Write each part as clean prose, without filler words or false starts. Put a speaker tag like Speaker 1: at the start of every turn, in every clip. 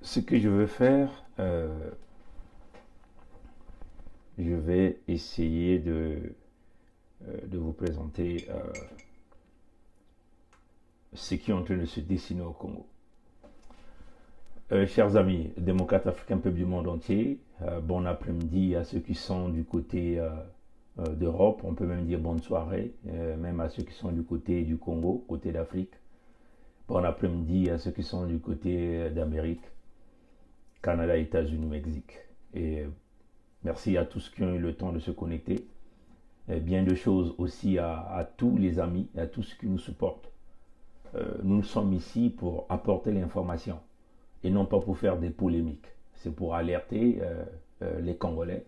Speaker 1: ce que je veux faire, je vais essayer de vous présenter ce qui est en train de se dessiner au Congo. Chers amis, démocrates africains, peuple du monde entier, bon après-midi à ceux qui sont du côté d'Europe, on peut même dire bonne soirée, même à ceux qui sont du côté du Congo, côté d'Afrique. Bon après-midi à ceux qui sont du côté d'Amérique, Canada, États-Unis, Mexique. Et merci à tous qui ont eu le temps de se connecter. Et bien de choses aussi à tous les amis, à tous ceux qui nous supportent. Nous sommes ici pour apporter l'information et non pas pour faire des polémiques. C'est pour alerter les Congolais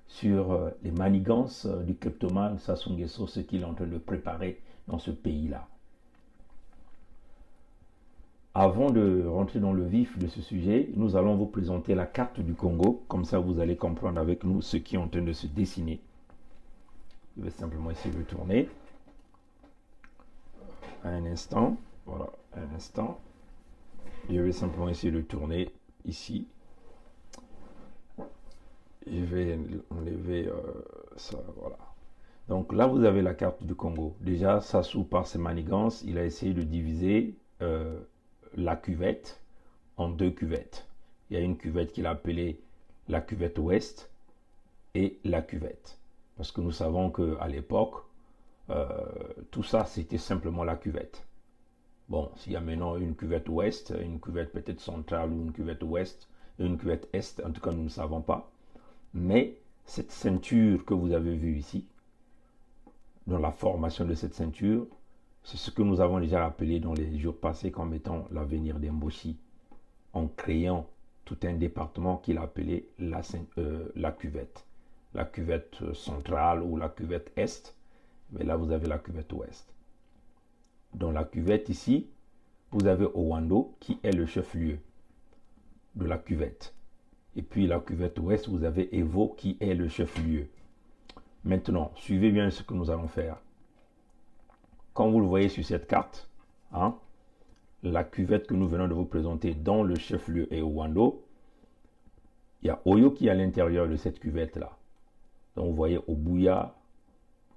Speaker 1: sur les manigances du kleptomane Sassou Nguesso, ce qu'il est en train de préparer dans ce pays-là. Avant de rentrer dans le vif de ce sujet, nous allons vous présenter la carte du Congo. Comme ça, vous allez comprendre avec nous ce qui est en train de se dessiner. Je vais simplement essayer de tourner. Un instant. Voilà, un instant. Je vais simplement essayer de tourner ici. Je vais enlever ça, voilà. Donc là, vous avez la carte du Congo. Déjà, Sassou, par ses manigances, il a essayé de diviser la cuvette en deux cuvettes. Il y a une cuvette qu'il a appelée la cuvette ouest et la cuvette. Parce que nous savons qu'à l'époque, tout ça, c'était simplement la cuvette. Bon, s'il y a maintenant une cuvette ouest, une cuvette peut-être centrale ou une cuvette ouest, une cuvette est, en tout cas, nous ne savons pas. Mais cette ceinture que vous avez vue ici, dans la formation de cette ceinture, c'est ce que nous avons déjà appelé dans les jours passés comme étant l'avenir d'Emboshi, en créant tout un département qu'il a appelé la cuvette. La cuvette centrale ou la cuvette est, mais là vous avez la cuvette ouest. Dans la cuvette ici, vous avez Owando qui est le chef-lieu de la cuvette. Et puis la cuvette ouest, vous avez Evo qui est le chef-lieu. Maintenant, suivez bien ce que nous allons faire. Comme vous le voyez sur cette carte, hein, la cuvette que nous venons de vous présenter dans le chef-lieu est Owando. Il y a Oyo qui est à l'intérieur de cette cuvette-là. Donc vous voyez Obuya,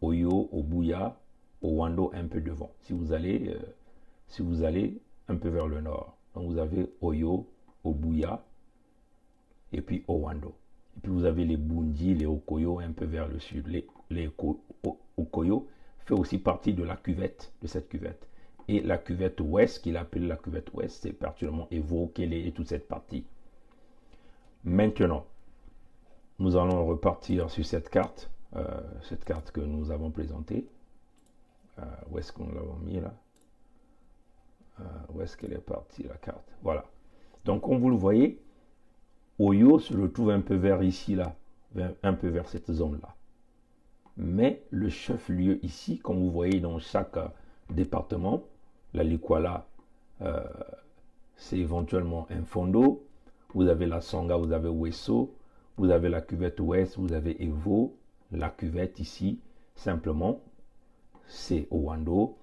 Speaker 1: Oyo, Obuya, Owando un peu devant. Si vous allez un peu vers le nord. Donc vous avez Oyo, Obuya et puis Owando. Et puis vous avez les Bundi, les Okoyo un peu vers le sud. Les Okoyo fait aussi partie de la cuvette, de cette cuvette. Et la cuvette ouest, qu'il appelle la cuvette ouest, c'est particulièrement Evo, Kele et toute cette partie. Maintenant, nous allons repartir sur cette carte que nous avons présentée. Où est-ce qu'on l'a mis là? Où est-ce qu'elle est partie la carte? Voilà. Donc comme vous le voyez, Oyo se retrouve un peu vers ici là, un peu vers cette zone là. Mais le chef-lieu ici, comme vous voyez dans chaque département, la Likwala, c'est éventuellement un Fondo. Vous avez la Songa, vous avez Wesso, vous avez la cuvette ouest, vous avez Evo, la cuvette ici, simplement, c'est Owando.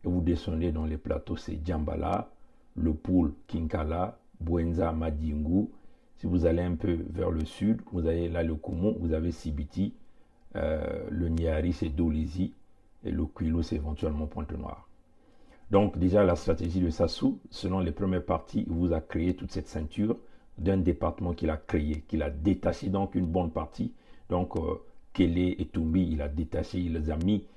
Speaker 1: Et vous descendez dans les plateaux, c'est Djambala, le Poul, Kinkala, Bwenza, Madingu. Si vous allez un peu vers le sud, vous avez là le Koumou, vous avez Sibiti, le Niari, c'est Dolizi, et le Kwilu, c'est éventuellement Pointe-Noire. Donc déjà, la stratégie de Sassou, selon les premières parties, il vous a créé toute cette ceinture d'un département qu'il a créé, qu'il a détaché donc une bonne partie. Donc Kele et Tumbi, il a détaché, il les a mis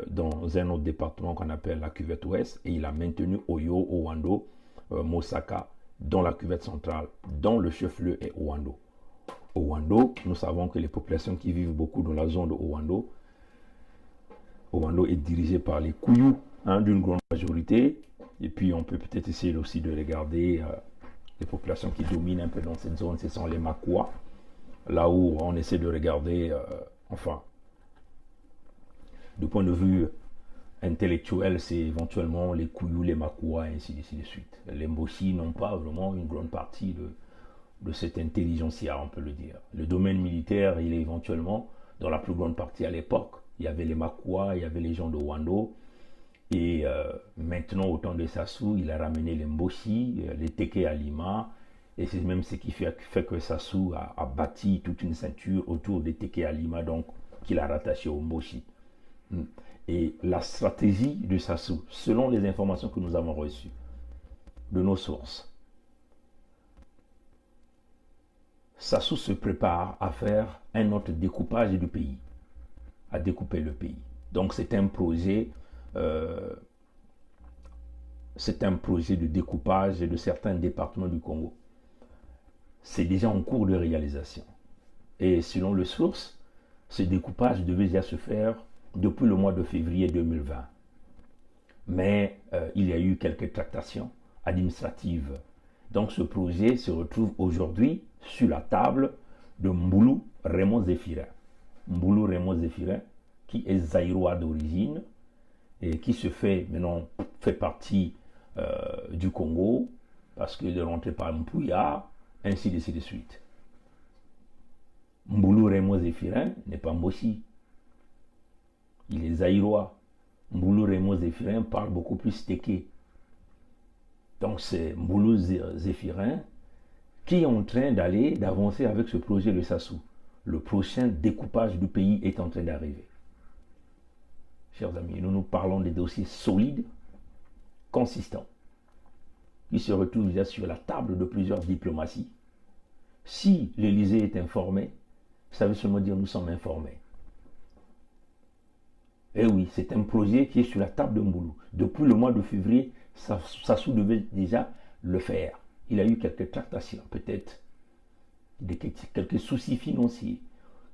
Speaker 1: dans un autre département qu'on appelle la cuvette ouest, et il a maintenu Oyo, Owando, Mosaka dans la cuvette centrale, dont le chef-lieu est Owando. Owando, nous savons que les populations qui vivent beaucoup dans la zone de Owando est dirigée par les Kouyou, hein, d'une grande majorité. Et puis on peut peut-être essayer aussi de regarder les populations qui dominent un peu dans cette zone, ce sont les Makwa. Là où on essaie de regarder, du point de vue intellectuel, c'est éventuellement les Kouyou, les Makwa, et ainsi de suite. Les Mboshi n'ont pas vraiment une grande partie de cette intelligentsia, on peut le dire. Le domaine militaire, il est éventuellement dans la plus grande partie à l'époque. Il y avait les Makwa, il y avait les gens de Wando. Et maintenant, au temps de Sassou, il a ramené les Mboshi, les Teke Alima, Et c'est même ce qui fait que Sassou a bâti toute une ceinture autour de Teke Alima, donc qu'il a rattaché au Moshi. Et la stratégie de Sassou, selon les informations que nous avons reçues de nos sources, Sassou se prépare à faire un autre découpage du pays, à découper le pays. Donc c'est un projet de découpage de certains départements du Congo. C'est déjà en cours de réalisation. Et selon les sources, ce découpage devait déjà se faire depuis le mois de février 2020. Mais il y a eu quelques tractations administratives. Donc ce projet se retrouve aujourd'hui sur la table de Mboulou Raymond Zéphirin. Mboulou Raymond Zéphirin, qui est zaïrois d'origine et qui fait partie du Congo parce qu'il est rentré par Mpouya, ainsi de suite. Mboulou Raymond Zéphirin n'est pas Moshi. Il est zaïrois. Mboulou Raymond Zéphirin parle beaucoup plus Teke. Donc c'est Mboulou Zéphirin qui est en train d'avancer avec ce projet de Sassou. Le prochain découpage du pays est en train d'arriver. Chers amis, nous parlons des dossiers solides, consistants, qui se retrouvent déjà sur la table de plusieurs diplomaties. Si l'Élysée est informé, ça veut seulement dire que nous sommes informés. Et oui, c'est un projet qui est sur la table de Mboulou. Depuis le mois de février, Sassou devait déjà le faire. Il a eu quelques tractations, peut-être quelques soucis financiers,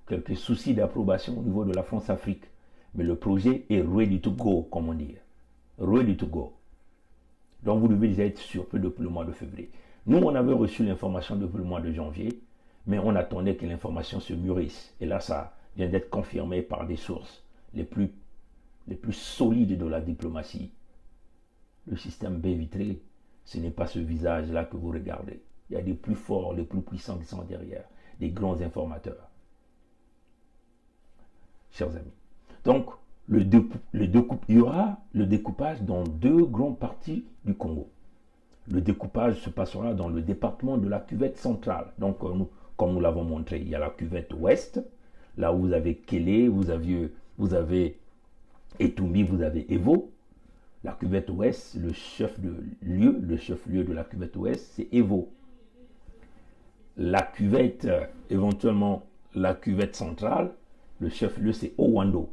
Speaker 1: quelques soucis d'approbation au niveau de la France-Afrique. Mais le projet est ready to go, comme on dit. Ready to go. Donc vous devez déjà être sûr depuis le mois de février. Nous, on avait reçu l'information depuis le mois de janvier, mais on attendait que l'information se mûrisse. Et là, ça vient d'être confirmé par des sources les plus solides de la diplomatie. Le système baie vitrée, ce n'est pas ce visage-là que vous regardez. Il y a des plus forts, les plus puissants qui sont derrière, des grands informateurs. Chers amis. Donc, il y aura le découpage dans deux grandes parties du Congo. Le découpage se passera dans le département de la cuvette centrale. Donc, comme nous l'avons montré, il y a la cuvette ouest, là où vous avez Kélé, vous avez Etumbi, vous avez Evo. La cuvette ouest, le chef-lieu de la cuvette ouest, c'est Evo. La cuvette, éventuellement la cuvette centrale, le chef-lieu, c'est Owando.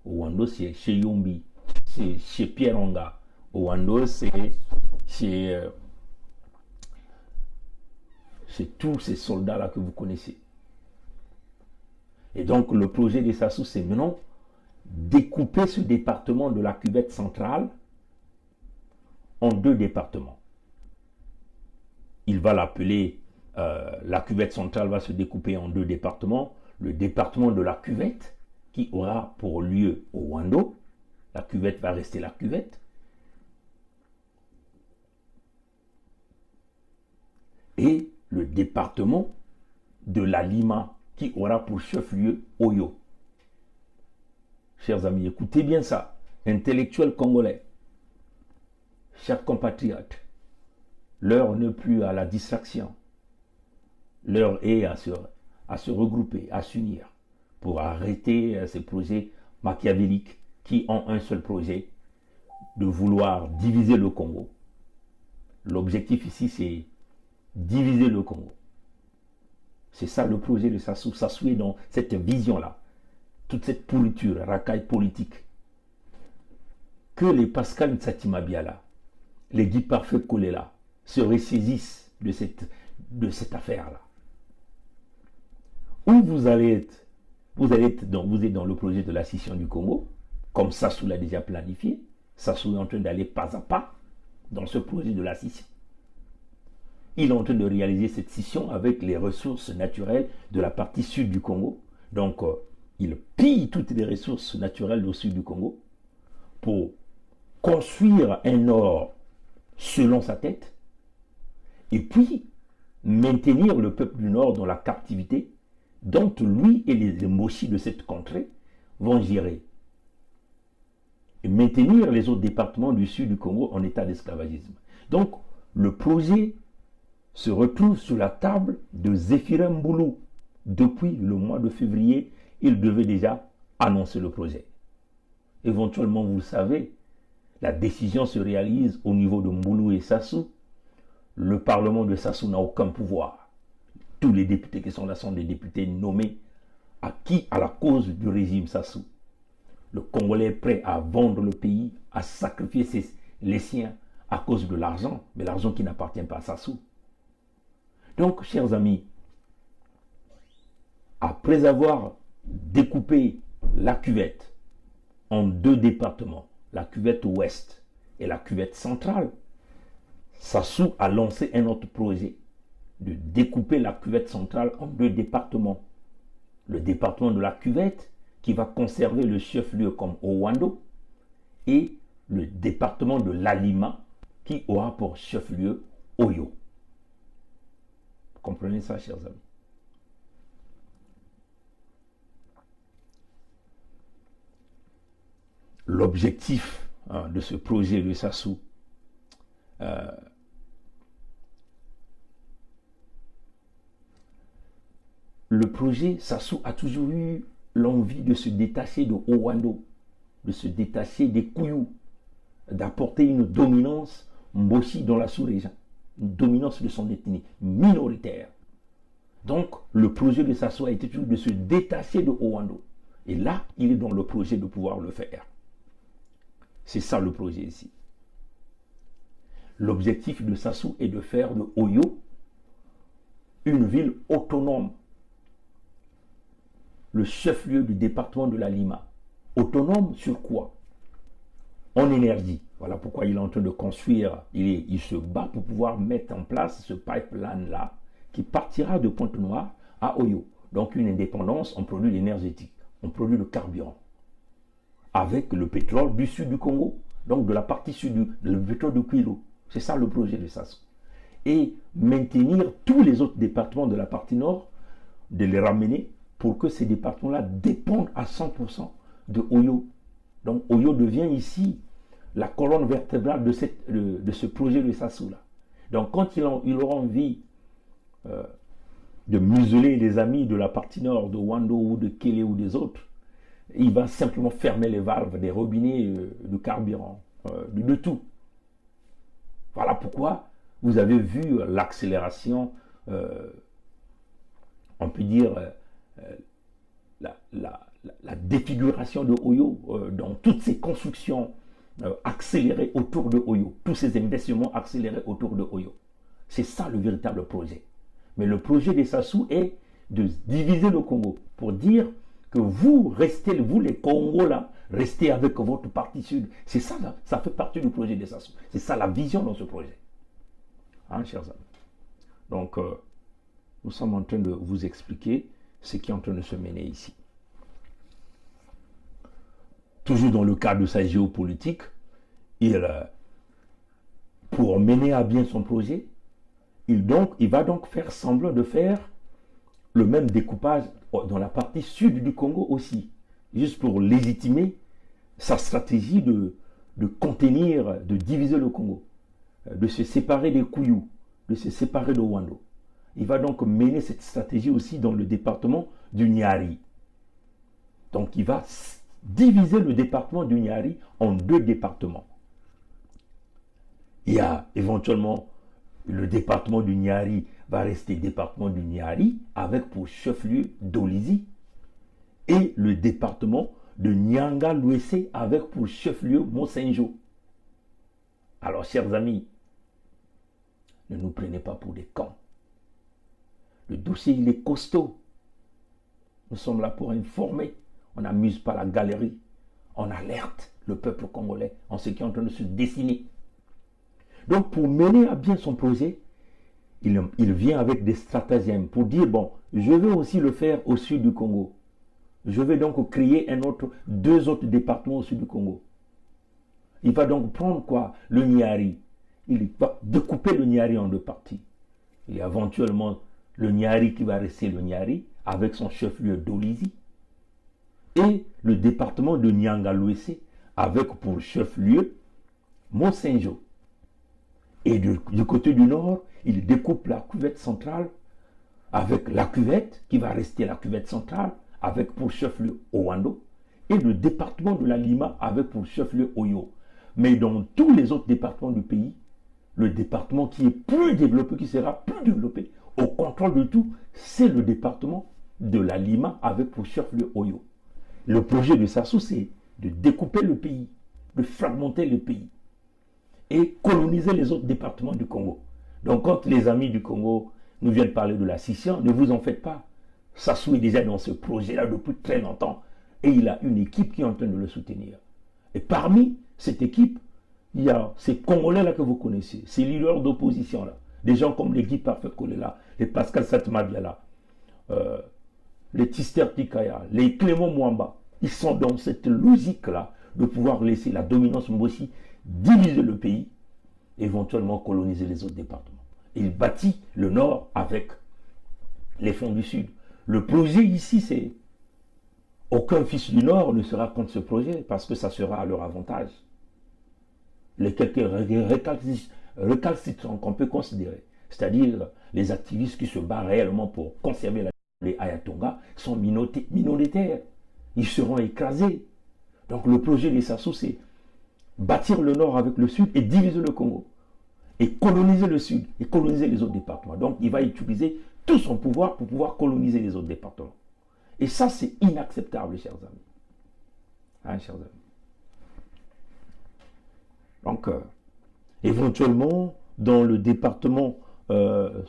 Speaker 1: Owando, c'est chez Yombi, c'est chez Pieronga. Owando, c'est chez tous ces soldats-là que vous connaissez. Et donc, le projet de Sassou, c'est maintenant découper ce département de la cuvette centrale en deux départements. Il va l'appeler, la cuvette centrale va se découper en deux départements. Le département de la cuvette, qui aura pour lieu au Wando. La cuvette va rester la cuvette. Et le département de la Lima, qui aura pour chef-lieu Oyo. Chers amis, écoutez bien ça. Intellectuels congolais, chers compatriotes, l'heure n'est plus à la distraction. L'heure est à se regrouper, à s'unir pour arrêter ces projets machiavéliques qui ont un seul projet, de vouloir diviser le Congo. L'objectif ici, c'est diviser le Congo. C'est ça le projet de Sassou. Sassou est dans cette vision-là. Toute cette pourriture, racaille politique. Que les Pascal Ntsatimabia, les Guy Parfait Kolela, se ressaisissent de cette affaire-là. Où vous êtes dans le projet de la scission du Congo, comme Sassou l'a déjà planifié. Sassou est en train d'aller pas à pas dans ce projet de la scission. Il est en train de réaliser cette scission avec les ressources naturelles de la partie sud du Congo. Donc, il pille toutes les ressources naturelles au sud du Congo pour construire un nord selon sa tête et puis maintenir le peuple du nord dans la captivité dont lui et les Moshi de cette contrée vont gérer. Et maintenir les autres départements du sud du Congo en état d'esclavagisme. Donc, le projet se retrouve sur la table de Zéphirin Mboulou. Depuis le mois de février, il devait déjà annoncer le projet. Éventuellement, vous le savez, la décision se réalise au niveau de Mboulou et Sassou. Le Parlement de Sassou n'a aucun pouvoir. Tous les députés qui sont là sont des députés nommés à qui? À la cause du régime Sassou. Le Congolais est prêt à vendre le pays, à sacrifier les siens à cause de l'argent, mais l'argent qui n'appartient pas à Sassou. Donc, chers amis, après avoir découpé la cuvette en deux départements, la cuvette ouest et la cuvette centrale, Sassou a lancé un autre projet de découper la cuvette centrale en deux départements. Le département de la cuvette qui va conserver le chef-lieu comme Owando et le département de l'Alima qui aura pour chef-lieu Oyo. Vous comprenez ça, chers amis? L'objectif de ce projet de Sassou, le projet Sassou a toujours eu l'envie de se détacher de Owando, de se détacher des Kouyou, d'apporter une dominance Mboshi dans la sous-région, une dominance de son ethnie minoritaire. Donc, le projet de Sassou a été toujours de se détacher de Owando. Et là, il est dans le projet de pouvoir le faire. C'est ça le projet ici. L'objectif de Sassou est de faire de Oyo une ville autonome, le chef-lieu du département de la Lima. Autonome sur quoi? En énergie. Voilà pourquoi il est en train de construire, il se bat pour pouvoir mettre en place ce pipeline-là qui partira de Pointe-Noire à Oyo. Donc une indépendance, on produit l'énergétique, on produit le carburant. Avec le pétrole du sud du Congo, donc de la partie sud, le pétrole de Kwilu. C'est ça le projet de Sassou. Et maintenir tous les autres départements de la partie nord, de les ramener pour que ces départements-là dépendent à 100% de Oyo. Donc Oyo devient ici la colonne vertébrale de ce projet de Sassou-là. Donc quand il aura envie de museler les amis de la partie nord, de Wando ou de Kélé ou des autres, il va simplement fermer les valves des robinets de carburant, de tout. Voilà pourquoi vous avez vu l'accélération, on peut dire, la défiguration de Oyo dans toutes ces constructions accélérées autour de Oyo, tous ces investissements accélérés autour de Oyo. C'est ça le véritable projet. Mais le projet des Sassou est de diviser le Congo pour dire que vous restez, vous les Congos là, restez avec votre partie sud. C'est ça, là, ça fait partie du projet des Sassou. C'est ça la vision dans ce projet. Hein, chers amis. Donc, nous sommes en train de vous expliquer ce qui est en train de se mener ici. Toujours dans le cadre de sa géopolitique, pour mener à bien son projet, il va donc faire semblant de faire le même découpage dans la partie sud du Congo aussi, juste pour légitimer sa stratégie de contenir, de diviser le Congo, de se séparer des Kouyou, de se séparer de Wando. Il va donc mener cette stratégie aussi dans le département du Niari. Donc il va diviser le département du Niari en deux départements. Il y a éventuellement le département du Niari va rester département du Niari avec pour chef-lieu Dolizy et le département de Nyanga-Louessé avec pour chef-lieu Monsenjo. Alors, chers amis, ne nous prenez pas pour des cons. Le dossier, il est costaud. Nous sommes là pour informer. On n'amuse pas la galerie. On alerte le peuple congolais en ce qui est en train de se dessiner. Donc, pour mener à bien son projet, il vient avec des stratagèmes pour dire, bon, je vais aussi le faire au sud du Congo. Je vais donc créer deux autres départements au sud du Congo. Il va donc prendre quoi? Le Niari. Il va découper le Niari en deux parties. Il y a éventuellement le Niari qui va rester le Niari avec son chef-lieu Dolizy et le département de Nyanga-Louessé avec pour chef-lieu Monsenjo. Et du côté du nord, il découpe la cuvette centrale avec la cuvette qui va rester la cuvette centrale avec pour chef-lieu Owando et le département de la Lima avec pour chef-lieu Oyo. Mais dans tous les autres départements du pays, le département qui est plus développé, qui sera plus développé, au contrôle de tout, c'est le département de la Lima avec pour chef-lieu Oyo. Le projet de Sassou, c'est de découper le pays, de fragmenter le pays et coloniser les autres départements du Congo. Donc quand les amis du Congo nous viennent parler de la scission, ne vous en faites pas. Sassou est déjà dans ce projet-là depuis très longtemps et il a une équipe qui est en train de le soutenir. Et parmi cette équipe, il y a ces Congolais-là que vous connaissez, ces leaders d'opposition-là, des gens comme les Guy Parfait Kolela, les Pascal Satmabiala, les Tister Tikaya, les Clément Mwamba, ils sont dans cette logique-là de pouvoir laisser la dominance Mbossi diviser le pays, éventuellement coloniser les autres départements. Il bâtit le nord avec les fonds du sud. Le projet ici, c'est aucun fils du nord ne sera contre ce projet parce que ça sera à leur avantage. Les quelques récalcitrants qu'on peut considérer, c'est-à-dire les activistes qui se battent réellement pour conserver les Ayatonga, sont minoritaires. Ils seront écrasés. Donc le projet de Sassou, c'est bâtir le nord avec le sud et diviser le Congo. Et coloniser le sud et coloniser les autres départements. Donc il va utiliser tout son pouvoir pour pouvoir coloniser les autres départements. Et ça, c'est inacceptable, chers amis. Hein, chers amis. Donc, éventuellement, dans le département de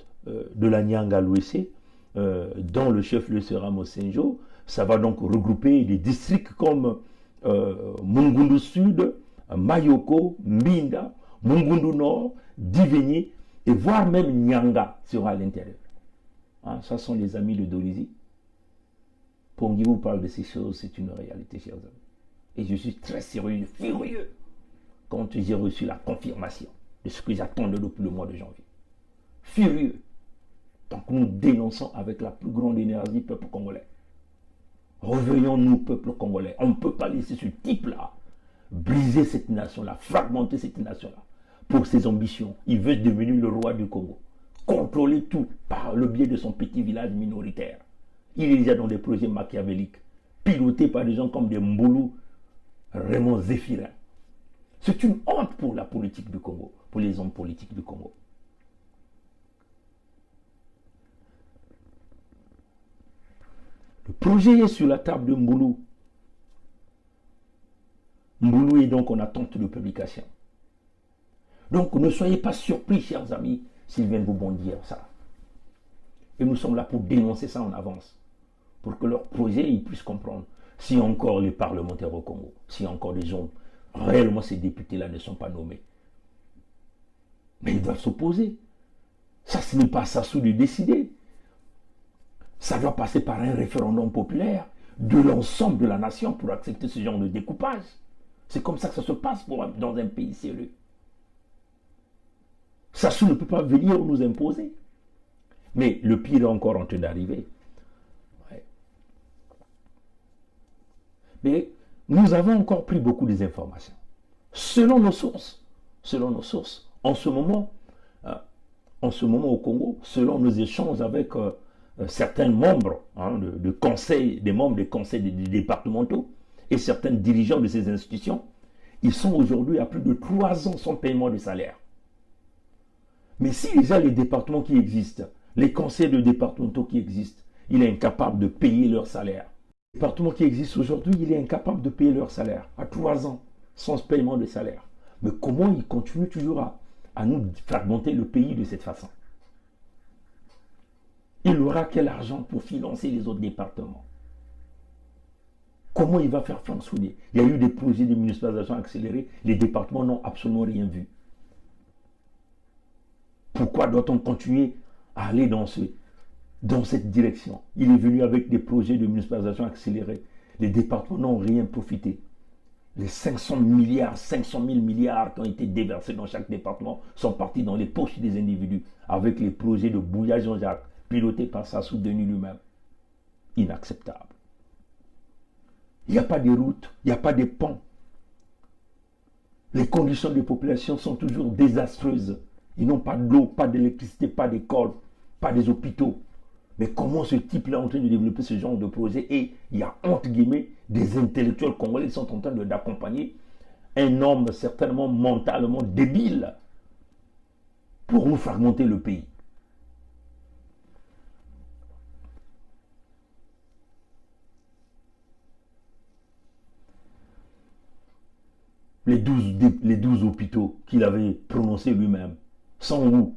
Speaker 1: la Nyanga-Louessé, dont le chef-lieu sera Mosenjo, ça va donc regrouper des districts comme Mungundu Sud, Mayoko, Mbinda, Mungundu Nord, Divenyé, et voire même Nyanga sera à l'intérieur. Hein, ça sont les amis de Dolizy. Pongi vous parle de ces choses, c'est une réalité, chers amis. Et je suis très sérieux, furieux, quand j'ai reçu la confirmation de ce que j'attendais depuis le mois de janvier. Furieux. Donc nous dénonçons avec la plus grande énergie peuple congolais. Revenons-nous, peuple congolais. On ne peut pas laisser ce type-là briser cette nation-là, fragmenter cette nation-là pour ses ambitions. Il veut devenir le roi du Congo. Contrôler tout par le biais de son petit village minoritaire. Il est déjà dans des projets machiavéliques, pilotés par des gens comme des Mboulou, Raymond Zéphirin. C'est une honte pour la politique du Congo, pour les hommes politiques du Congo. Le projet est sur la table de Mboulou. Mboulou est donc en attente de publication. Donc ne soyez pas surpris, chers amis, s'ils viennent vous bondir ça. Et nous sommes là pour dénoncer ça en avance, pour que leur projet ils puissent comprendre. Si encore les parlementaires au Congo, si encore des gens, réellement ces députés-là ne sont pas nommés, mais ils doivent s'opposer. Ça, ce n'est pas Sassou de décider. Ça doit passer par un référendum populaire de l'ensemble de la nation pour accepter ce genre de découpage. C'est comme ça que ça se passe dans un pays sérieux. Sassou ne peut pas venir nous imposer. Mais le pire est encore en train d'arriver. Ouais. Mais nous avons encore pris beaucoup des informations. Selon nos sources, en ce moment au Congo, selon nos échanges avec certains membres des membres des conseils départementaux et certains dirigeants de ces institutions, ils sont aujourd'hui à plus de 3 ans sans paiement de salaire. Mais si déjà les départements qui existent, les conseils de départementaux qui existent, il est incapable de payer leur salaire. Les départements qui existent aujourd'hui, il est incapable de payer leur salaire à 3 ans sans paiement de salaire. Mais comment il continue toujours à nous fragmenter le pays de cette façon? Il aura quel argent pour financer les autres départements? Comment il va faire fonctionner? Il y a eu des projets de municipalisation accélérés, les départements n'ont absolument rien vu. Pourquoi doit-on continuer à aller dans cette direction? Il est venu avec des projets de municipalisation accélérés. Les départements n'ont rien profité. Les 500 000 milliards qui ont été déversés dans chaque département sont partis dans les poches des individus avec les projets de Bouya Jean-Jacques pilotés par Sassou Denis lui-même. Inacceptable. Il n'y a pas de routes, il n'y a pas de ponts. Les conditions de population sont toujours désastreuses. Ils n'ont pas d'eau, pas d'électricité, pas d'école, pas des hôpitaux. Mais comment ce type-là est en train de développer ce genre de projet? Et il y a, entre guillemets, des intellectuels congolais qui sont en train d'accompagner un homme certainement mentalement débile pour nous fragmenter le pays. Les 12 hôpitaux qu'il avait prononcés lui-même, sans où.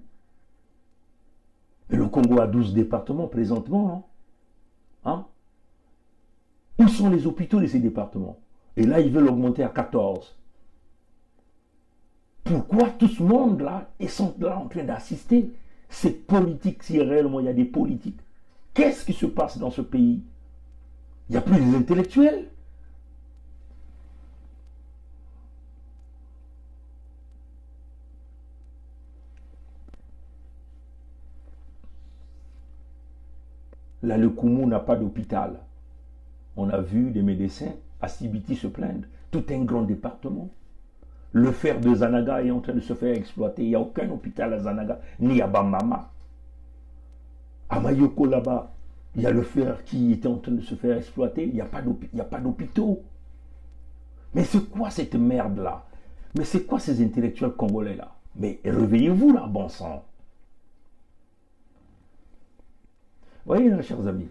Speaker 1: Mais le Congo a 12 départements présentement. Hein? Où sont les hôpitaux de ces départements? Et là, ils veulent augmenter à 14. Pourquoi tout ce monde-là, ils sont là en train d'assister? C'est politique, si réellement il y a des politiques. Qu'est-ce qui se passe dans ce pays? Il n'y a plus des intellectuels. Là, le Koumou n'a pas d'hôpital. On a vu des médecins à Sibiti se plaindre. Tout un grand département. Le fer de Zanaga est en train de se faire exploiter. Il n'y a aucun hôpital à Zanaga, ni à Bamama. À Mayoko, là-bas, il y a le fer qui était en train de se faire exploiter. Il n'y a pas d'hôpitaux. Mais c'est quoi cette merde-là? Mais c'est quoi ces intellectuels congolais-là? Mais réveillez-vous là, bon sang. Voyez, là, chers amis,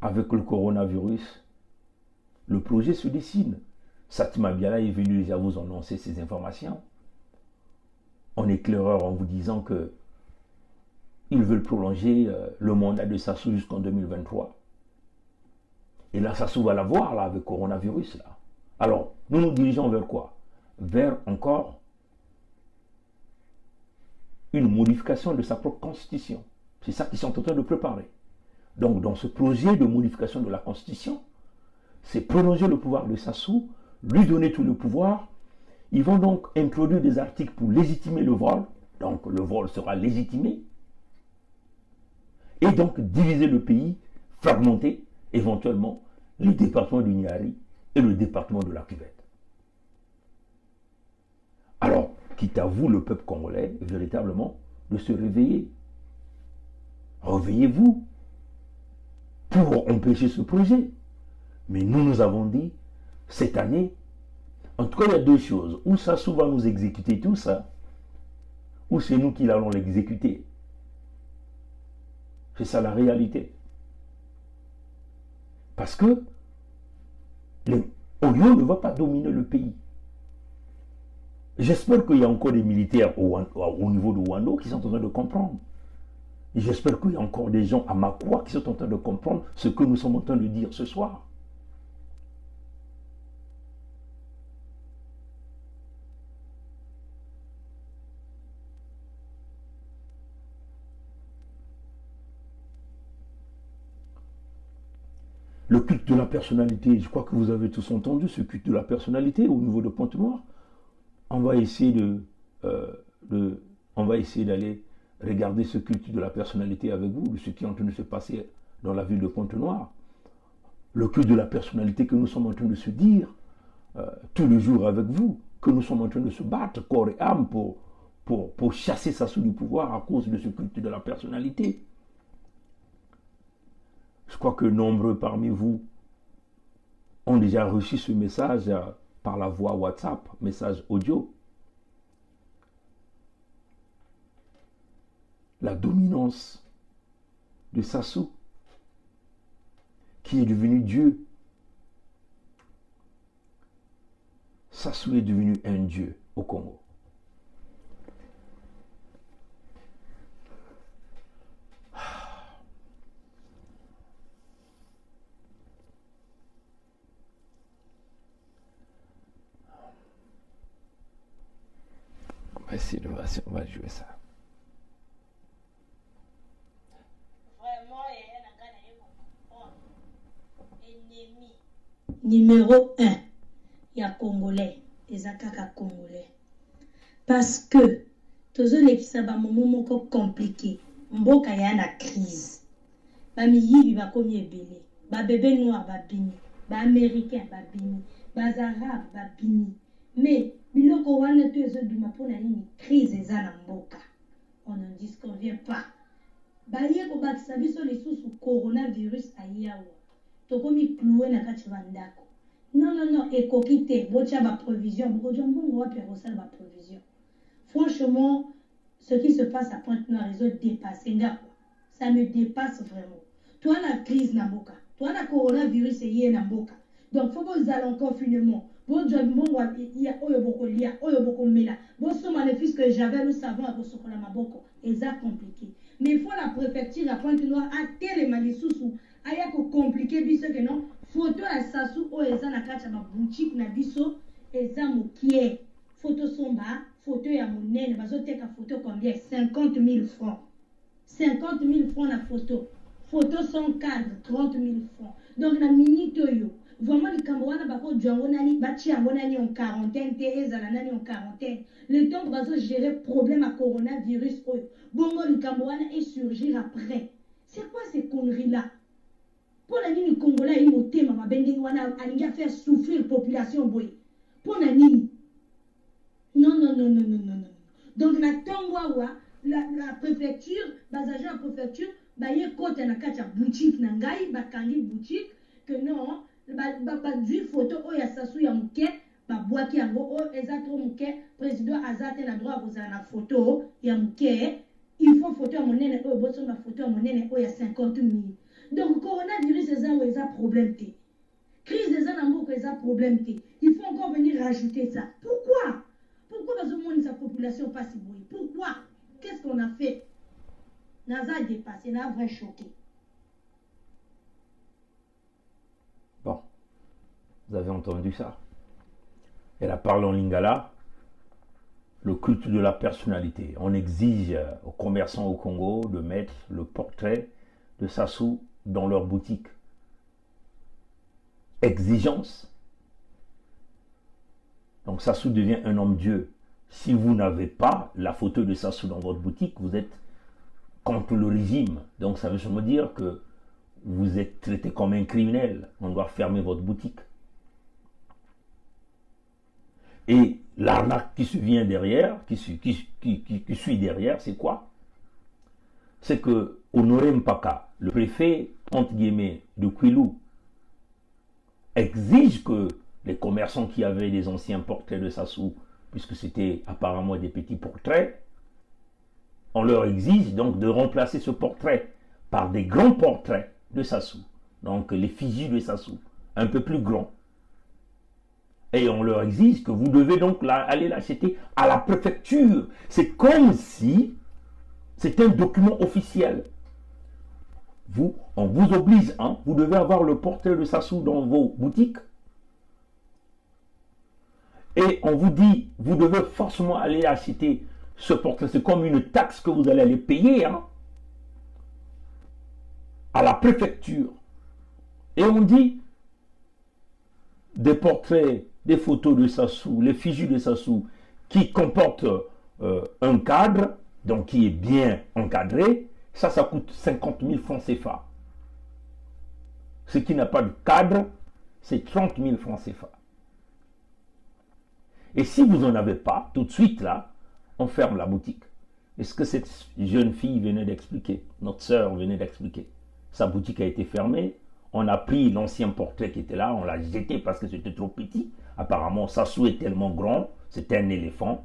Speaker 1: avec le coronavirus, le projet se dessine. Satima Biala est venu déjà vous annoncer ces informations. En éclaireur, en vous disant que ils veulent prolonger le mandat de Sassou jusqu'en 2023. Et là, Sassou va l'avoir, là, avec le coronavirus, là. Alors, nous nous dirigeons vers quoi? Vers encore une modification de sa propre constitution. C'est ça qu'ils sont en train de préparer. Donc, dans ce projet de modification de la constitution, c'est prolonger le pouvoir de Sassou, lui donner tout le pouvoir. Ils vont donc introduire des articles pour légitimer le vol. Donc, le vol sera légitimé. Et donc, diviser le pays, fragmenter éventuellement le département du Niari et le département de la Cuvette. Alors, quitte à vous, le peuple congolais, véritablement, de se réveiller. Réveillez-vous pour empêcher ce projet. Mais nous avons dit, cette année, en tout cas, il y a deux choses. Ou Sassou va nous exécuter tout ça, ou c'est nous qui allons l'exécuter. C'est ça la réalité. Parce que Oyo ne va pas dominer le pays. J'espère qu'il y a encore des militaires au niveau de Ouando qui sont en train de comprendre. J'espère qu'il y a encore des gens à Makwa qui sont en train de comprendre ce que nous sommes en train de dire ce soir. Le culte de la personnalité, je crois que vous avez tous entendu ce culte de la personnalité au niveau de Pointe-Noire. On va essayer d'aller regarder ce culte de la personnalité avec vous, de ce qui est en train de se passer dans la ville de Pointe-Noire. Le culte de la personnalité que nous sommes en train de se dire tous les jours avec vous, que nous sommes en train de se battre corps et âme pour chasser Sassou du pouvoir à cause de ce culte de la personnalité. Je crois que nombreux parmi vous ont déjà reçu ce message par la voie WhatsApp, message audio. La dominance de Sassou, qui est devenu Dieu. Sassou est devenu un Dieu au Congo. On va essayer de voir si on va jouer ça.
Speaker 2: Numéro 1, il y a Congolais, les akaka Congolais. Parce que, tous les qui savent un moment compliqué, mboka ya na crise. Ba miyibi ba komi ebele, ba bébé noir ba bini, ba américain ba bini, ba arabe ba bini, Mais biloko wana to ezobima mpona nini crise eza na mboka. On ne disconvient pas. Baye kobakisa biso lisusu coronavirus ayi awa tokomi ploué na kati ya bandako. Non, ekoki te botya baprovision bokozwa mbongo wapi akosala baprovision. Franchement, ce qui se passe à Pointe-Noire dépassé nga quoi. Ça me dépasse vraiment. Toi la crise na mboka, toi la coronavirus eye na mboka. Donc faut que vous allez en confinement. Bon job mbongo ya oyo bokolia, oyo bokomela. Bon soma le fils que j'avais le savon à kosokola maboko, eza compliqué. Mais il faut la préfecture à Pointe-Noire à telema lisusu aya ko compliqué biso que non. Photo ya sasu oyo eza na kati ya boutique na biso eza mokie. Photo somba, photo ya monene, bazoteka photo combien? 50 000 francs. 50 000 francs la photo. Photo sans cadre, 30 000 francs. Donc la minute yo, vraiment les Camerounais bako django nani, bachi yango nani en quarantaine, ezala nani en quarantaine. Le temps bazo gérer problème à coronavirus oyo. Bongo les Camerounais et surgir après. C'est quoi ces conneries là? Pour la nini Congolais il motema mabende wana alinga faire souffrir la population boy. Pour la nini? Non. Donc la tongwawa, la préfecture, basager la préfecture, baye kote na kati ya boutique na ngai, bakangi boutique que non, ba du photo oya sasu ya muke, ba boaki yango o eza trop muke, président azate na droit kozala na photo ya muke, il faut photo ya monene oyo boso na photo ya monene oya 50 000. Donc coronavirus eza problème te. Crise eza na mboka eza problème te. Il faut encore venir rajouter ça. Pourquoi sa population passe bruit? Pourquoi? Qu'est-ce qu'on a fait? Naza dépassé, n'a vrai choqué.
Speaker 1: Bon, vous avez entendu ça. Elle a parlé en lingala, le culte de la personnalité. On exige aux commerçants au Congo de mettre le portrait de Sassou dans leur boutique. Exigence. Donc Sassou devient un homme-dieu. Si vous n'avez pas la photo de Sassou dans votre boutique, vous êtes contre le régime. Donc ça veut seulement dire que vous êtes traité comme un criminel. On doit fermer votre boutique. Et l'arnaque qui se vient derrière, qui suit derrière, c'est quoi? C'est que Honoré Mpaka, le préfet, entre guillemets, de Kwilu, exige que les commerçants qui avaient des anciens portraits de Sassou, puisque c'était apparemment des petits portraits, on leur exige donc de remplacer ce portrait par des grands portraits de Sassou, donc l'effigie de Sassou, un peu plus grands. Et on leur exige que vous devez donc aller l'acheter à la préfecture. C'est comme si c'est un document officiel. On vous oblige, hein, vous devez avoir le portrait de Sassou dans vos boutiques. Et on vous dit, vous devez forcément aller acheter ce portrait. C'est comme une taxe que vous allez aller payer, hein, à la préfecture. Et on dit, des portraits, des photos de Sassou, l'effigie de Sassou, qui comportent un cadre, donc qui est bien encadré, ça coûte 50 000 francs CFA. Ce qui n'a pas de cadre, c'est 30 000 francs CFA. Et si vous n'en avez pas, tout de suite là, on ferme la boutique. Et ce que cette jeune fille venait d'expliquer, notre sœur venait d'expliquer. Sa boutique a été fermée, on a pris l'ancien portrait qui était là, on l'a jeté parce que c'était trop petit. Apparemment, Sassou est tellement grand, c'est un éléphant.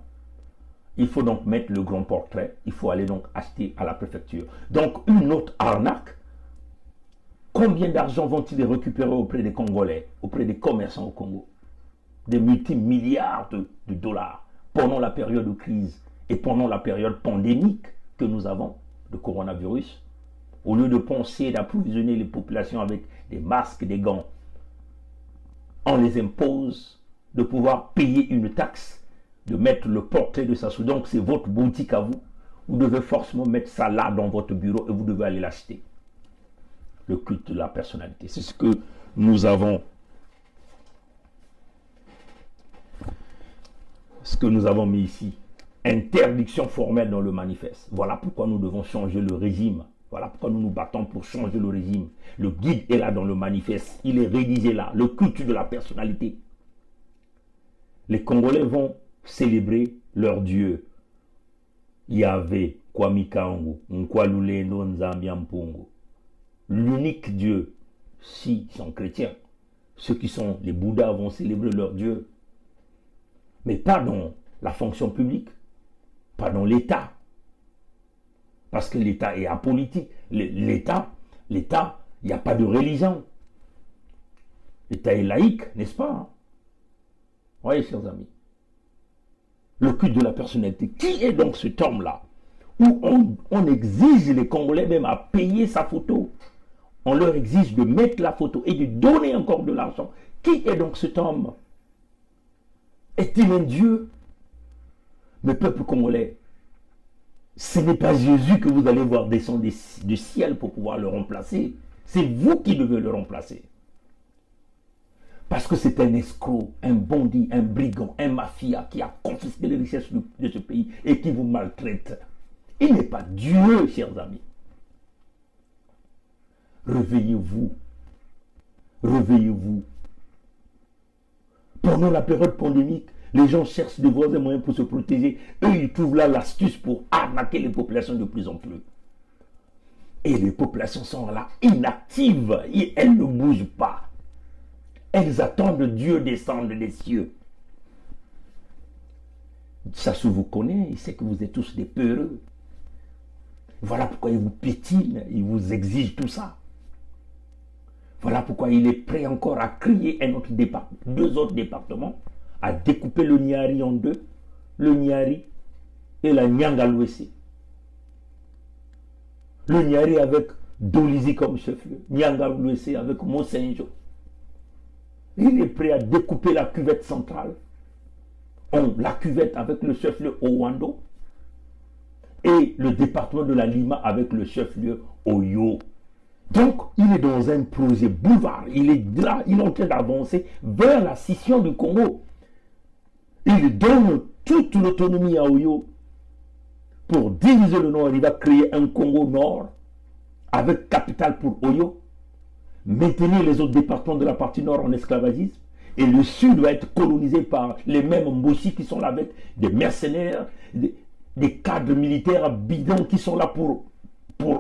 Speaker 1: Il faut donc mettre le grand portrait, il faut aller donc acheter à la préfecture. Donc une autre arnaque. Combien d'argent vont-ils récupérer auprès des Congolais, auprès des commerçants au Congo? Des multimilliards de dollars pendant la période de crise et pendant la période pandémique que nous avons, de coronavirus. Au lieu de penser d'approvisionner les populations avec des masques, des gants, on les impose de pouvoir payer une taxe, de mettre le portrait de Sassou. Donc c'est votre boutique à vous. Vous devez forcément mettre ça là dans votre bureau et vous devez aller l'acheter. Le culte de la personnalité. C'est ce que nous avons. Ce que nous avons mis ici. Interdiction formelle dans le manifeste. Voilà pourquoi nous devons changer le régime. Voilà pourquoi nous nous battons pour changer le régime. Le guide est là dans le manifeste. Il est rédigé là. Le culte de la personnalité. Les Congolais vont célébrer leur Dieu. Yahvé, Kwame Kaongo, Nkwalulendo Nzambia Mpongo. L'unique Dieu, si ils sont chrétiens. Ceux qui sont les Bouddhas vont célébrer leur Dieu. Mais pas dans la fonction publique, pas dans l'État. Parce que l'État est apolitique. L'État, il n'y a pas de religion. L'État est laïque, n'est-ce pas? Hein? Oui, chers amis. Le culte de la personnalité. Qui est donc cet homme-là? Où on exige les Congolais même à payer sa photo. On leur exige de mettre la photo et de donner encore de l'argent. Qui est donc cet homme? Est-il un Dieu? Le peuple congolais, ce n'est pas Jésus que vous allez voir descendre du ciel pour pouvoir le remplacer. C'est vous qui devez le remplacer. Parce que c'est un escroc, un bandit, un brigand, un mafia qui a confisqué les richesses de ce pays et qui vous maltraite. Il n'est pas Dieu, chers amis. Réveillez-vous. Réveillez-vous. Pendant la période pandémique, les gens cherchent de voies et moyens pour se protéger. Eux, ils trouvent là l'astuce pour arnaquer les populations de plus en plus. Et les populations sont là, inactives. Et elles ne bougent pas. Elles attendent Dieu descendre des cieux. Sassou vous connaît, il sait que vous êtes tous des peureux. Voilà pourquoi il vous piétine, il vous exige tout ça. Voilà pourquoi il est prêt encore à crier deux autres départements, à découper le Niari en deux, le Niari et la Nyangalouessi. Le Niari avec Dolizi comme chef-lieu, Nyangalouessi avec Mosenjo. Il est prêt à découper la cuvette centrale, la cuvette avec le chef-lieu Owando, et le département de la Lima avec le chef-lieu Oyo. Donc, il est dans un projet boulevard. Il est là, il est en train d'avancer vers la scission du Congo. Il donne toute l'autonomie à Oyo pour diviser le Nord. Il va créer un Congo Nord avec capitale pour Oyo, maintenir les autres départements de la partie Nord en esclavagisme. Et le Sud va être colonisé par les mêmes Mbossi qui sont là avec des mercenaires, des cadres militaires bidons qui sont là pour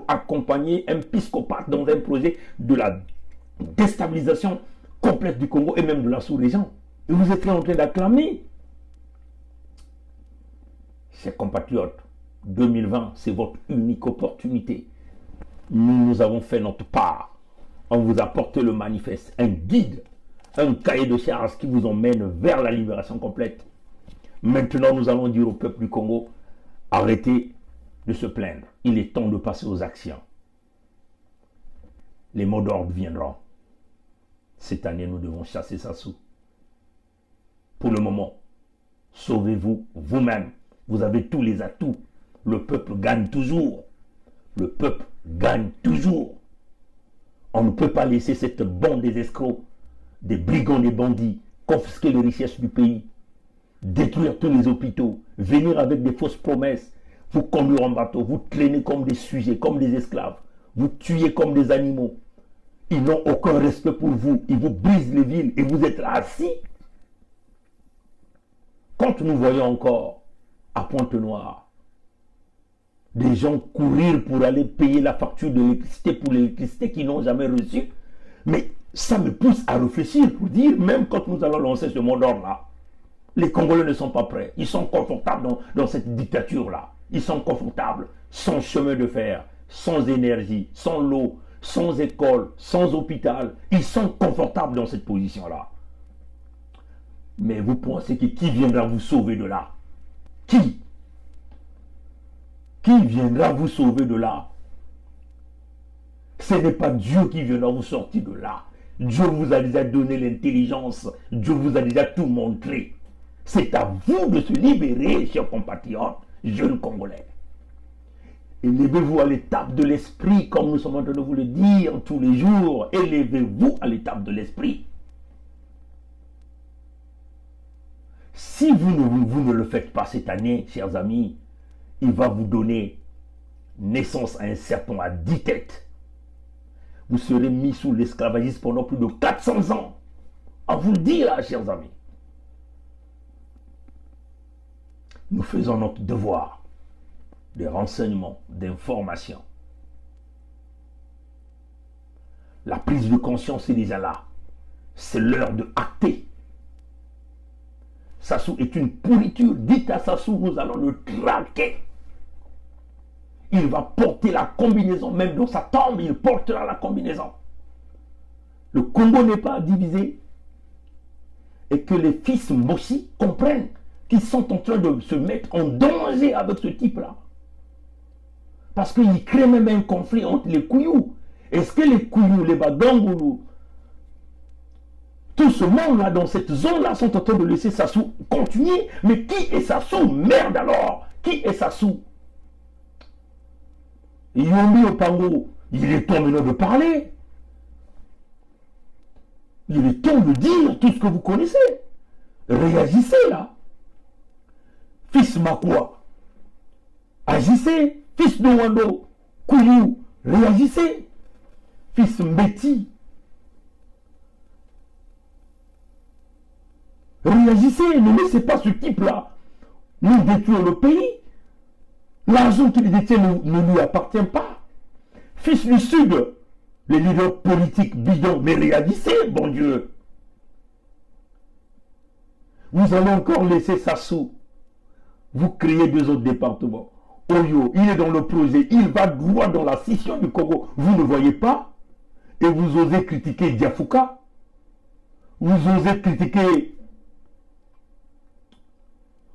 Speaker 1: accompagner un piscopate dans un projet de la déstabilisation complète du Congo et même de la sous-région. Et vous êtes là en train d'acclamer. Chers compatriotes, 2020, c'est votre unique opportunité. Nous avons fait notre part. On vous a porté le manifeste, un guide, un cahier de charges qui vous emmène vers la libération complète. Maintenant, nous allons dire au peuple du Congo, arrêtez de se plaindre. Il est temps de passer aux actions. Les mots d'ordre viendront. Cette année, nous devons chasser Sassou. Pour le moment, sauvez-vous vous-même. Vous avez tous les atouts. Le peuple gagne toujours. Le peuple gagne toujours. On ne peut pas laisser cette bande des escrocs, des brigands, des bandits, confisquer les richesses du pays, détruire tous les hôpitaux, venir avec des fausses promesses, vous conduire en bateau, vous traîner comme des sujets, comme des esclaves, vous tuer comme des animaux. Ils n'ont aucun respect pour vous, ils vous brisent les villes et vous êtes là assis. Quand nous voyons encore à Pointe-Noire des gens courir pour aller payer la facture de l'électricité pour l'électricité qu'ils n'ont jamais reçue, mais ça me pousse à réfléchir pour dire, même quand nous allons lancer ce mot d'ordre-là, les Congolais ne sont pas prêts. Ils sont confortables dans cette dictature-là. Ils sont confortables, sans chemin de fer, sans énergie, sans l'eau, sans école, sans hôpital. Ils sont confortables dans cette position-là. Mais vous pensez que qui viendra vous sauver de là? Qui viendra vous sauver de là? Ce n'est pas Dieu qui viendra vous sortir de là. Dieu vous a déjà donné l'intelligence. Dieu vous a déjà tout montré. C'est à vous de se libérer, chers compatriotes, jeunes Congolais. Élevez-vous à l'étape de l'esprit, comme nous sommes en train de vous le dire tous les jours. Élevez-vous à l'étape de l'esprit. Si vous ne le faites pas cette année, chers amis, il va vous donner naissance à un serpent à 10 têtes. Vous serez mis sous l'esclavagisme pendant plus de 400 ans. À vous le dire, chers amis. Nous faisons notre devoir de renseignement, d'information. La prise de conscience est déjà là. C'est l'heure de acter. Sassou est une pourriture. Dites à Sassou, nous allons le traquer. Il va porter la combinaison, même dans sa tombe, il portera la combinaison. Le Congo n'est pas divisé. Et que les fils Mbossi comprennent qu'ils sont en train de se mettre en danger avec ce type-là. Parce qu'il crée même un conflit entre les Kouyous. Est-ce que les Kouyous, les Bagangoulou, tout ce monde-là, dans cette zone-là, sont en train de laisser Sassou continuer? Mais qui est Sassou? Merde alors! Qui est Sassou? Yombi Opango, il est temps maintenant de parler. Il est temps de dire tout ce que vous connaissez. Réagissez là. Fils Makwa, agissez. Fils de Wando, Kouyou, réagissez. Fils Mbeti, réagissez. Ne laissez pas ce type-là nous détruire le pays. L'argent qu'il détient ne lui appartient pas. Fils du Sud, les leaders politiques bidons, mais réagissez, bon Dieu. Vous allez encore laisser Sassou vous créer 2 autres départements. Oyo, il est dans le projet, il va droit dans la scission du Congo. Vous ne voyez pas? Et vous osez critiquer Diafouka? Vous osez critiquer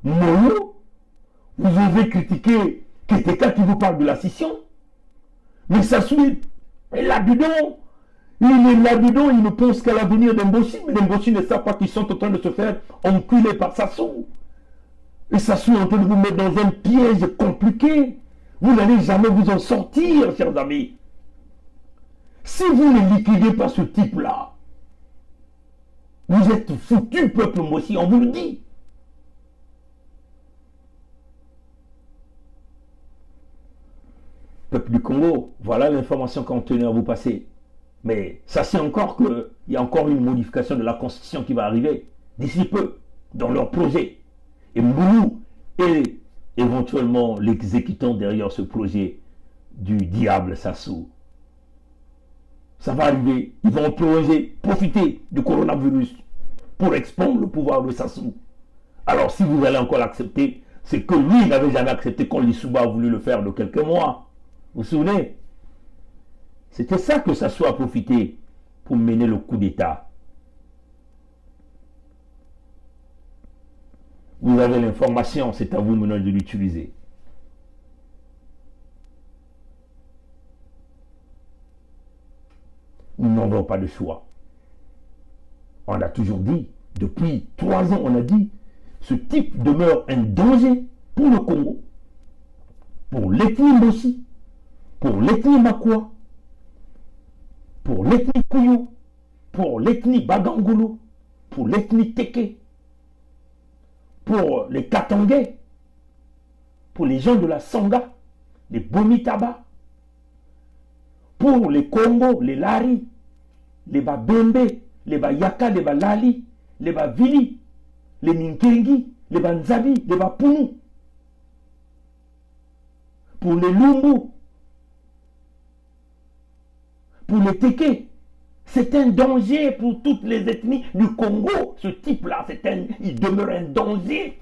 Speaker 1: Moyo? Vous osez critiquer Keteka qui vous parle de la scission? Mais Sassou est là-dedans. Il est là-dedans, il ne pense qu'à l'avenir d'Mbossi. Mais Mbossi ne savent pas qu'ils sont en train de se faire enculer par Sassou. Et Sassou est en train de vous mettre dans un piège compliqué. Vous n'allez jamais vous en sortir, chers amis. Si vous ne liquidez pas ce type-là, vous êtes foutu, peuple Mbossi, on vous le dit. Peuple du Congo, voilà l'information qu'on tenait à vous passer. Mais sachez encore qu'il y a encore une modification de la Constitution qui va arriver d'ici peu dans leur projet. Et Mboulou est éventuellement l'exécutant derrière ce projet du diable Sassou. Ça va arriver. Ils vont profiter du coronavirus pour expandre le pouvoir de Sassou. Alors si vous allez encore l'accepter, c'est que lui n'avait jamais accepté quand Lissouba a voulu le faire de quelques mois. Vous vous souvenez? C'était ça que Sassou a profité pour mener le coup d'État. Vous avez l'information, c'est à vous maintenant de l'utiliser. Nous n'avons pas de choix. On a toujours dit, depuis 3 ans, on a dit, ce type demeure un danger pour le Congo, pour l'ethnie Mbossi, pour l'ethnie Makwa, pour l'ethnie Kouyou, pour l'ethnie Bagangoulou, pour l'ethnie Teke, pour les Katangais, pour les gens de la Sangha, les Bomitaba, pour les Congo, les Lari, les Babembe, les Bayaka, les Balali, les Bavili, les Ninkengi, les Banzabi, les Bapunu, pour les Lumbu, pour les Teke. C'est un danger pour toutes les ethnies du Congo. Ce type-là, il demeure un danger.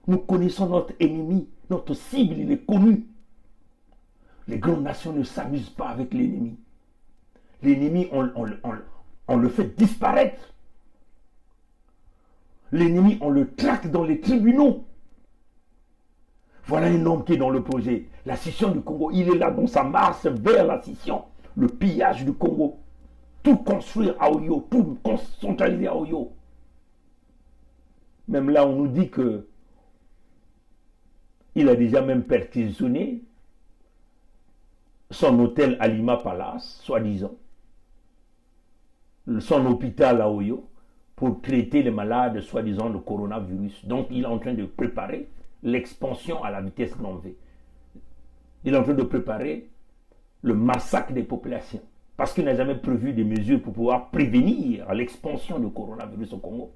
Speaker 1: Nous connaissons notre ennemi, notre cible, il est connu. Les grandes nations ne s'amusent pas avec l'ennemi. L'ennemi, on le fait disparaître. L'ennemi, on le traque dans les tribunaux. Voilà un homme qui est dans le projet. La scission du Congo, il est là dans sa marche vers la scission. Le pillage du Congo. Tout construire à Oyo, tout centraliser à Oyo. Même là, on nous dit que il a déjà même perquisitionné son hôtel à Lima Palace, soi-disant, son hôpital à Oyo, pour traiter les malades, soi-disant, de coronavirus. Donc, il est en train de préparer l'expansion à la vitesse grand V. Il est en train de préparer le massacre des populations. Parce qu'il n'a jamais prévu des mesures pour pouvoir prévenir l'expansion du coronavirus au Congo.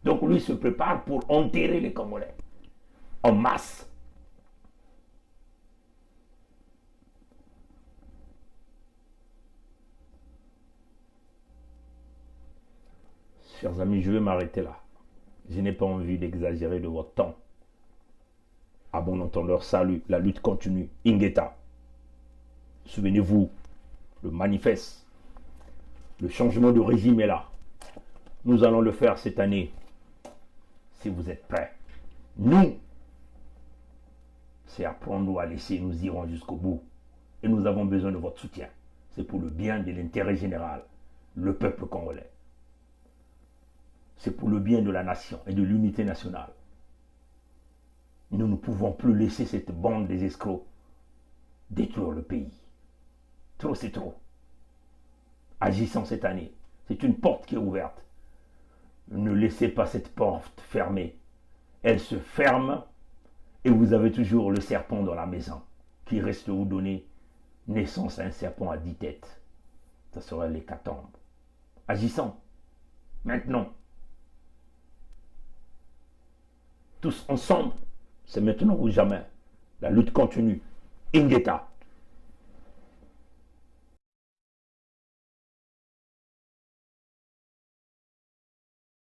Speaker 1: Donc lui se prépare pour enterrer les Congolais. en masse. Chers amis, je vais m'arrêter là. Je n'ai pas envie d'exagérer de votre temps. À bon entendeur, salut, la lutte continue. Ingeta. Souvenez-vous, le manifeste, le changement de régime est là. Nous allons le faire cette année, si vous êtes prêts. Nous, c'est apprendre à laisser, nous irons jusqu'au bout. Et nous avons besoin de votre soutien. C'est pour le bien de l'intérêt général, le peuple congolais. C'est pour le bien de la nation et de l'unité nationale. Nous ne pouvons plus laisser cette bande des escrocs détruire le pays. Trop, c'est trop. Agissons cette année. C'est une porte qui est ouverte. Ne laissez pas cette porte fermée. Elle se ferme et vous avez toujours le serpent dans la maison qui reste vous donner naissance à un serpent à 10 têtes. Ça sera l'hécatombe. Agissons. Maintenant. Tous ensemble. C'est maintenant ou jamais. La lutte continue. Ingeta.